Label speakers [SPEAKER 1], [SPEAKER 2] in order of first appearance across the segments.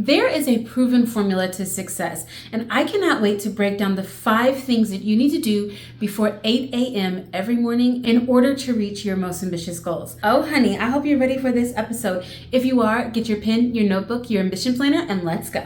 [SPEAKER 1] There is a proven formula to success, and I cannot wait to break down the 5 things that you need to do before 8 a.m. every morning in order to reach your most ambitious goals. Oh honey, I hope you're ready for this episode. If you are, get your pen, your notebook, your ambition planner, and let's go.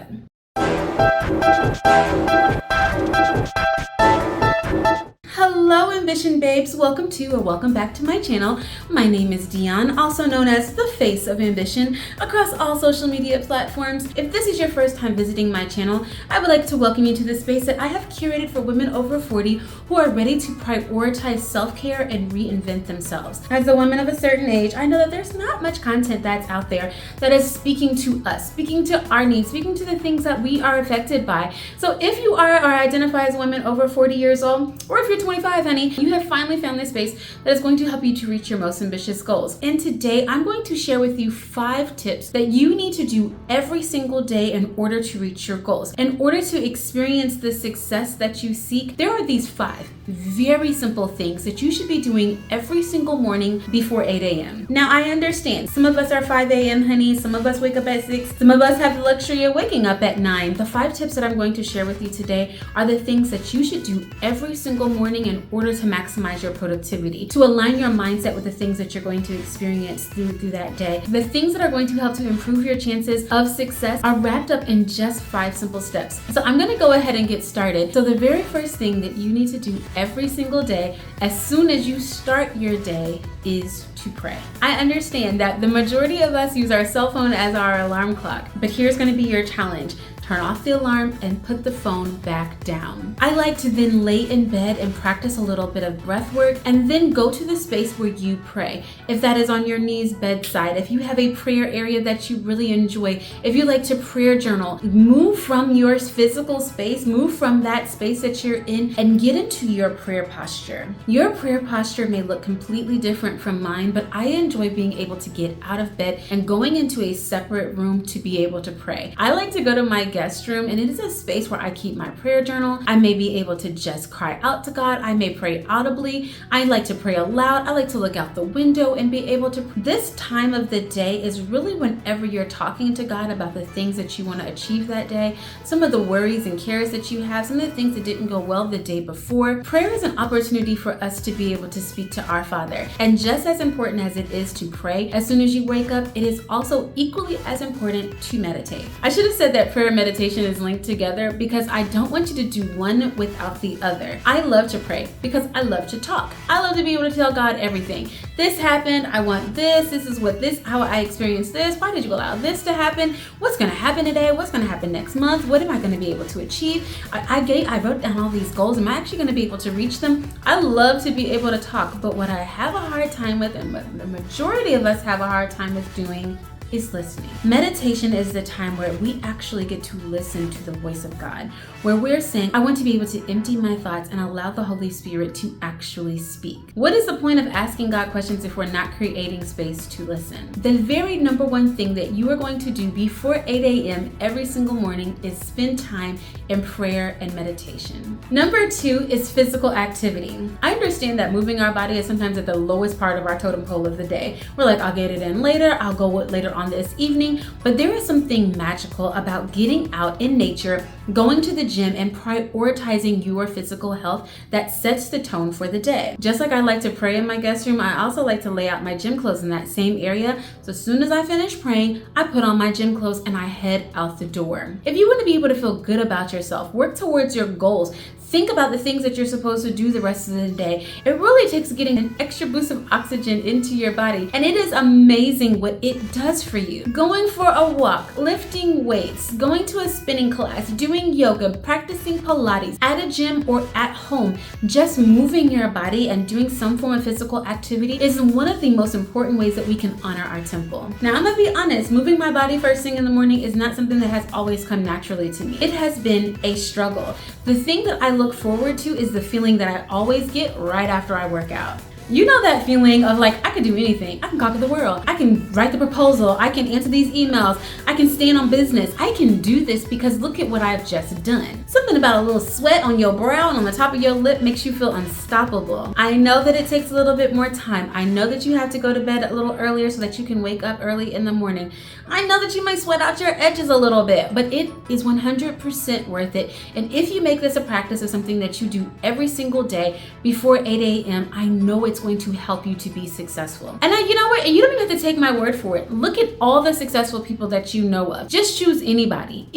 [SPEAKER 1] Hello Ambition Babes, welcome back to my channel. My name is Dion, also known as the Face of Ambition across all social media platforms. If this is your first time visiting my channel, I would like to welcome you to the space that I have curated for women over 40 who are ready to prioritize self-care and reinvent themselves. As a woman of a certain age, I know that there's not much content that's out there that is speaking to us, speaking to our needs, speaking to the things that we are affected by. So if you are or identify as women over 40 years old, or if you're 25, honey, you have finally found this space that is going to help you to reach your most ambitious goals. And today I'm going to share with you 5 tips that you need to do every single day in order to reach your goals. In order to experience the success that you seek, there are these 5 very simple things that you should be doing every single morning before 8 a.m. Now I understand some of us are 5 a.m. honey, some of us wake up at 6, some of us have the luxury of waking up at 9. The 5 tips that I'm going to share with you today are the things that you should do every single morning in order to maximize your productivity, to align your mindset with the things that you're going to experience through that day. The things that are going to help to improve your chances of success are wrapped up in just 5 simple steps. So I'm going to go ahead and get started. So the very first thing that you need to do every single day as soon as you start your day is to pray. I understand that the majority of us use our cell phone as our alarm clock, but here's going to be your challenge. Turn off the alarm and put the phone back down. I like to then lay in bed and practice a little bit of breath work and then go to the space where you pray. If that is on your knees bedside, if you have a prayer area that you really enjoy, if you like to prayer journal, move from your physical space, move from that space that you're in and get into your prayer posture. Your prayer posture may look completely different from mine, but I enjoy being able to get out of bed and going into a separate room to be able to pray. I like to go to my guest room, and it is a space where I keep my prayer journal. I may be able to just cry out to God. I may pray audibly. I like to pray aloud. I like to look out the window and be able to. This time of the day is really whenever you're talking to God about the things that you want to achieve that day, some of the worries and cares that you have, some of the things that didn't go well the day before. Prayer is an opportunity for us to be able to speak to our Father. And just as important as it is to pray as soon as you wake up, it is also equally as important to meditate. I should have said that prayer and meditation is linked together because I don't want you to do one without the other. I love to pray because I love to talk. I love to be able to tell God everything. This happened, I want this is how I experienced this. Why did you allow this to happen? What's going to happen today? What's going to happen next month? What am I going to be able to achieve? I wrote down all these goals. Am I actually going to be able to reach them? I love to be able to talk, but what I have a hard time with, and what the majority of us have a hard time with doing, is listening. Meditation is the time where we actually get to listen to the voice of God, where we're saying, I want to be able to empty my thoughts and allow the Holy Spirit to actually speak. What is the point of asking God questions if we're not creating space to listen? The very number one thing that you are going to do before 8 a.m. every single morning is spend time in prayer and meditation. Number 2 is physical activity. I understand that moving our body is sometimes at the lowest part of our totem pole of the day. We're like, I'll get it in later, I'll go later on this evening, but there is something magical about getting out in nature, going to the gym, and prioritizing your physical health that sets the tone for the day. Just like I like to pray in my guest room, I also like to lay out my gym clothes in that same area. So as soon as I finish praying, I put on my gym clothes and I head out the door. If you want to be able to feel good about yourself, work towards your goals, think about the things that you're supposed to do the rest of the day. It really takes getting an extra boost of oxygen into your body, and it is amazing what it does for you. Going for a walk, lifting weights, going to a spinning class, doing yoga, practicing Pilates at a gym or at home, just moving your body and doing some form of physical activity is one of the most important ways that we can honor our temple. Now, I'm gonna be honest, moving my body first thing in the morning is not something that has always come naturally to me. It has been a struggle. The thing that I look forward to is the feeling that I always get right after I work out. You know that feeling of like, I could do anything. I can conquer the world. I can write the proposal. I can answer these emails. I can stand on business. I can do this because look at what I've just done. Something about a little sweat on your brow and on the top of your lip makes you feel unstoppable. I know that it takes a little bit more time. I know that you have to go to bed a little earlier so that you can wake up early in the morning. I know that you might sweat out your edges a little bit, but it is 100% worth it. And if you make this a practice of something that you do every single day before 8 a.m., I know it's going to help you to be successful. And you know what? You don't even have to take my word for it. Look at all the successful people that you know of. Just choose anybody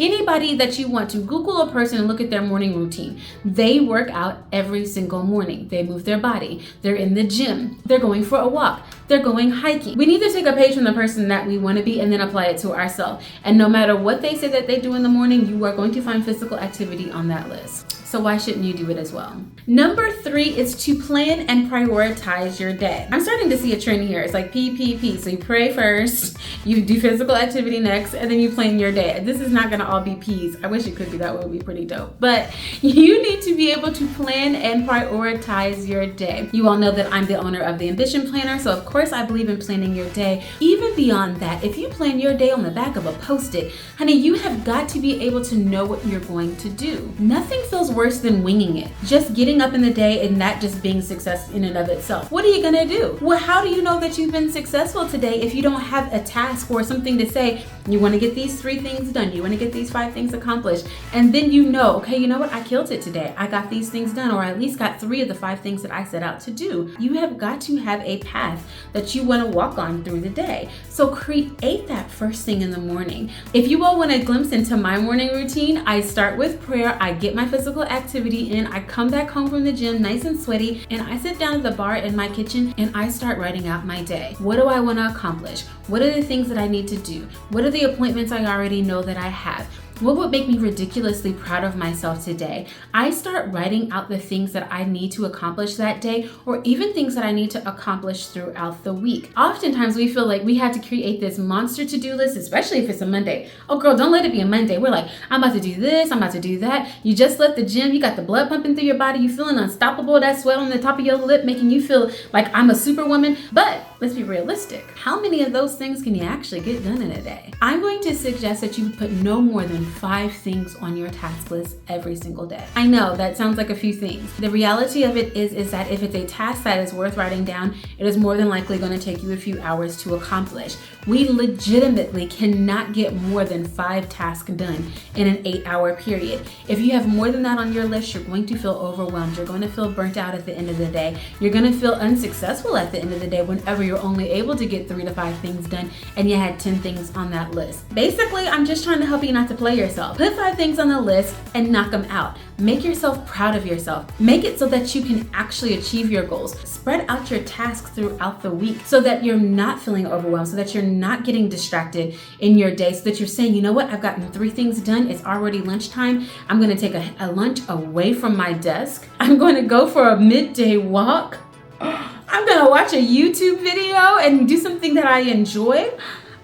[SPEAKER 1] that you want to. Google a person and look at their morning routine. They work out every single morning. They move their body. They're in the gym. They're going for a walk. They're going hiking. We need to take a page from the person that we want to be and then apply it to ourselves. And no matter what they say that they do in the morning, you are going to find physical activity on that list. So why shouldn't you do it as well? Number 3 is to plan and prioritize your day. I'm starting to see a trend here. It's like PPP. So you pray first, you do physical activity next, and then you plan your day. This is not gonna all be P's. I wish it could be, that would be pretty dope. But you need to be able to plan and prioritize your day. You all know that I'm the owner of the Ambition Planner, so of course I believe in planning your day. Even beyond that, if you plan your day on the back of a Post-it, honey, you have got to be able to know what you're going to do. Nothing feels worse than winging it. Just getting up in the day and not just being success in and of itself. What are you gonna do? Well, how do you know that you've been successful today if you don't have a task or something to say, you wanna get these 3 things done, you wanna get these 5 things accomplished, and then you know, okay, you know what, I killed it today. I got these things done, or I at least got 3 of the 5 things that I set out to do. You have got to have a path that you wanna walk on through the day. So create that first thing in the morning. If you all want a glimpse into my morning routine, I start with prayer, I get my physical activity in, I come back home from the gym nice and sweaty, and I sit down at the bar in my kitchen and I start writing out my day. What do I want to accomplish? What are the things that I need to do? What are the appointments I already know that I have? What would make me ridiculously proud of myself today? I start writing out the things that I need to accomplish that day, or even things that I need to accomplish throughout the week. Oftentimes we feel like we have to create this monster to-do list, especially if it's a Monday. Oh girl, don't let it be a Monday. We're like, I'm about to do this, I'm about to do that. You just left the gym, you got the blood pumping through your body, you feeling unstoppable, that sweat on the top of your lip making you feel like I'm a superwoman. But let's be realistic. How many of those things can you actually get done in a day? I'm going to suggest that you put no more than 5 things on your task list every single day. I know that sounds like a few things. The reality of it is that if it's a task that is worth writing down, it is more than likely going to take you a few hours to accomplish. We legitimately cannot get more than 5 tasks done in an 8-hour period. If you have more than that on your list, you're going to feel overwhelmed. You're going to feel burnt out at the end of the day. You're going to feel unsuccessful at the end of the day whenever you're only able to get 3 to 5 things done and you had 10 things on that list. Basically, I'm just trying to help you not to play yourself. Put 5 things on the list and knock them out. Make yourself proud of yourself. Make it so that you can actually achieve your goals. Spread out your tasks throughout the week so that you're not feeling overwhelmed, so that you're not getting distracted in your day, so that you're saying, you know what, I've gotten 3 things done. It's already lunchtime. I'm going to take a lunch away from my desk. I'm going to go for a midday walk. I'm going to watch a YouTube video and do something that I enjoy.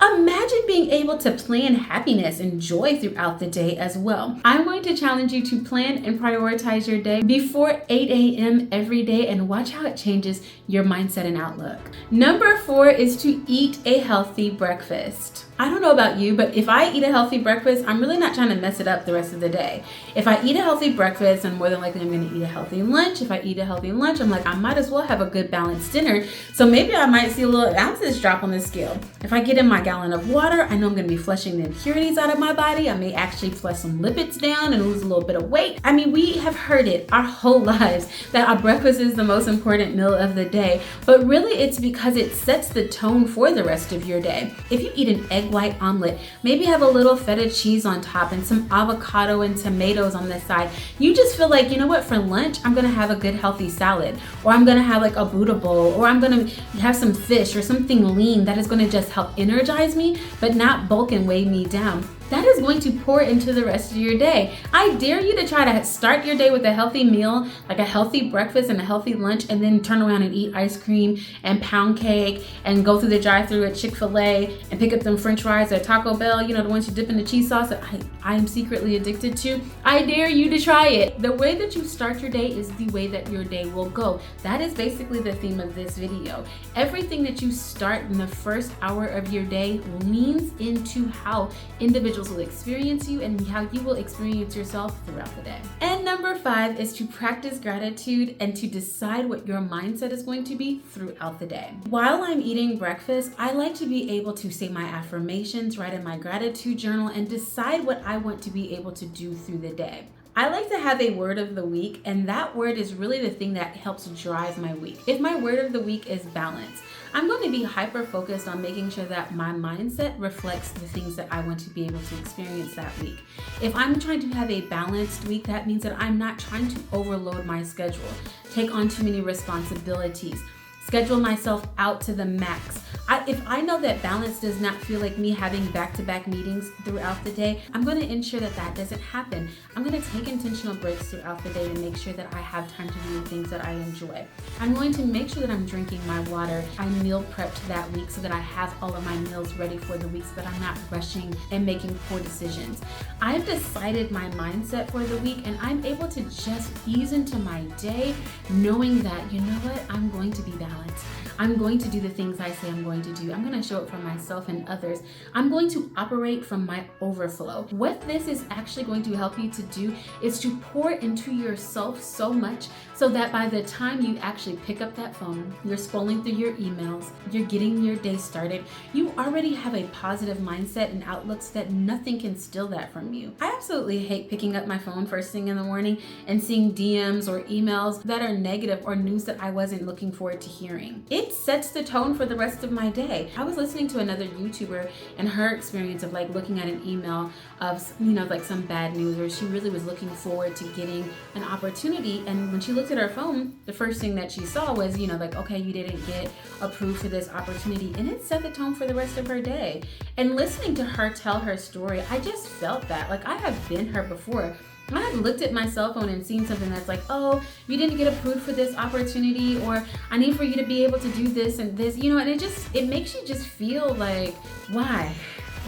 [SPEAKER 1] Imagine being able to plan happiness and joy throughout the day as well. I'm going to challenge you to plan and prioritize your day before 8 a.m. every day and watch how it changes your mindset and outlook. Number 4 is to eat a healthy breakfast. I don't know about you, but if I eat a healthy breakfast, I'm really not trying to mess it up the rest of the day. If I eat a healthy breakfast, and more than likely I'm going to eat a healthy lunch. If I eat a healthy lunch, I'm like, I might as well have a good balanced dinner. So maybe I might see a little ounces drop on the scale. If I get in my gallon of water, I know I'm going to be flushing the impurities out of my body. I may actually flush some lipids down and lose a little bit of weight. I mean, we have heard it our whole lives that our breakfast is the most important meal of the day, but really it's because it sets the tone for the rest of your day. If you eat an egg white omelet, maybe have a little feta cheese on top and some avocado and tomatoes on the side. You just feel like, you know what, for lunch, I'm gonna have a good healthy salad, or I'm gonna have like a Buddha bowl, or I'm gonna have some fish or something lean that is gonna just help energize me, but not bulk and weigh me down. that is going to pour into the rest of your day. I dare you to try to start your day with a healthy meal, like a healthy breakfast and a healthy lunch, and then turn around and eat ice cream and pound cake and go through the drive-thru at Chick-fil-A and pick up them French fries at Taco Bell, you know, the ones you dip in the cheese sauce that I am secretly addicted to. I dare you to try it. The way that you start your day is the way that your day will go. That is basically the theme of this video. Everything that you start in the first hour of your day leans into how individuals will experience you and how you will experience yourself throughout the day. And number 5 is to practice gratitude and to decide what your mindset is going to be throughout the day. While I'm eating breakfast, I like to be able to say my affirmations, write in my gratitude journal, and decide what I want to be able to do through the day. I like to have a word of the week, and that word is really the thing that helps drive my week. If my word of the week is balance, I'm going to be hyper focused on making sure that my mindset reflects the things that I want to be able to experience that week. If I'm trying to have a balanced week, that means that I'm not trying to overload my schedule, take on too many responsibilities, schedule myself out to the max. If I know that balance does not feel like me having back-to-back meetings throughout the day, I'm going to ensure that that doesn't happen. I'm going to take intentional breaks throughout the day to make sure that I have time to do the things that I enjoy. I'm going to make sure that I'm drinking my water. I meal prepped that week so that I have all of my meals ready for the week so that I'm not rushing and making poor decisions. I've decided my mindset for the week, and I'm able to just ease into my day knowing that, you know what, I'm going to be balanced. I'm going to do the things I say I'm going to do. I'm going to show up for myself and others. I'm going to operate from my overflow. What this is actually going to help you to do is to pour into yourself so much so that by the time you actually pick up that phone, you're scrolling through your emails, you're getting your day started, you already have a positive mindset and outlook so that nothing can steal that from you. I absolutely hate picking up my phone first thing in the morning and seeing DMs or emails that are negative or news that I wasn't looking forward to hearing. It sets the tone for the rest of my day. I was listening to another YouTuber and her experience of like looking at an email of, you know, like some bad news where she really was looking forward to getting an opportunity, and when she looked at her phone, the first thing that she saw was, you know, like, okay, you didn't get approved for this opportunity, and it set the tone for the rest of her day. And listening to her tell her story, I just felt that, like, I have been her before. I have looked at my cell phone and seen something that's like, oh, you didn't get approved for this opportunity, or I need for you to be able to do this and this, you know, and it makes you just feel like, why?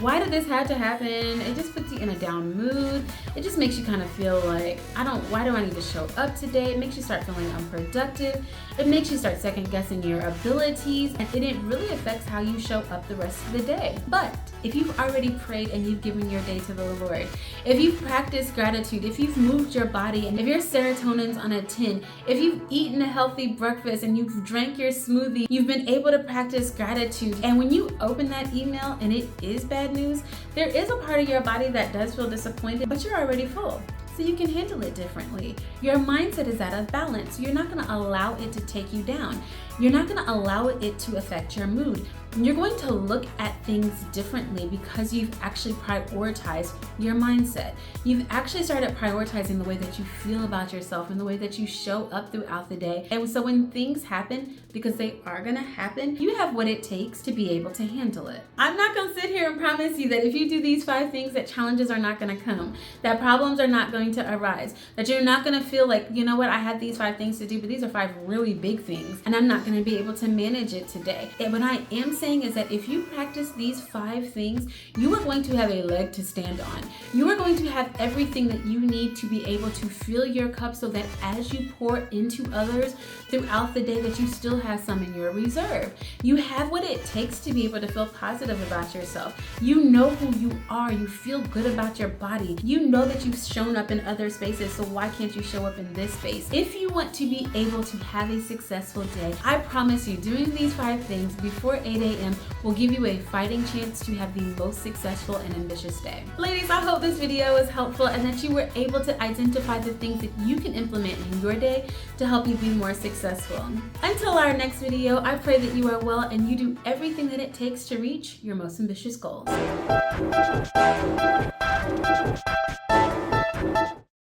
[SPEAKER 1] Why did this have to happen? It just puts you in a down mood. It just makes you kind of feel like, why do I need to show up today? It makes you start feeling unproductive. It makes you start second guessing your abilities, and it really affects how you show up the rest of the day. But if you've already prayed and you've given your day to the Lord, if you've practiced gratitude, if you've moved your body, and if your serotonin's on a 10, if you've eaten a healthy breakfast and you've drank your smoothie, you've been able to practice gratitude. And when you open that email and it is bad news, there is a part of your body that does feel disappointed, but you're already full. So you can handle it differently. Your mindset is out of balance. You're not gonna allow it to take you down. You're not gonna allow it to affect your mood. You're going to look at things differently because you've actually prioritized your mindset. You've actually started prioritizing the way that you feel about yourself and the way that you show up throughout the day. And so when things happen, because they are gonna happen, you have what it takes to be able to handle it. I'm not gonna sit here and promise you that if you do these 5 things, that challenges are not gonna come, that problems are not going to arise, that you're not gonna feel like, you know what, I had these 5 things to do, but these are 5 really big things, and I'm not gonna be able to manage it today. And what I am saying is that if you practice these 5 things, you are going to have a leg to stand on. You are going to have everything that you need to be able to fill your cup so that as you pour into others throughout the day, that you still have some in your reserve. You have what it takes to be able to feel positive about yourself. You know who you are. You feel good about your body. You know that you've shown up in other spaces, so why can't you show up in this space? If you want to be able to have a successful day, I promise you, doing these 5 things before 8 a.m. will give you a fighting chance to have the most successful and ambitious day. Ladies, I hope this video was helpful and that you were able to identify the things that you can implement in your day to help you be more successful. Until our next video, I pray that you are well and you do everything that it takes to reach your most ambitious goals.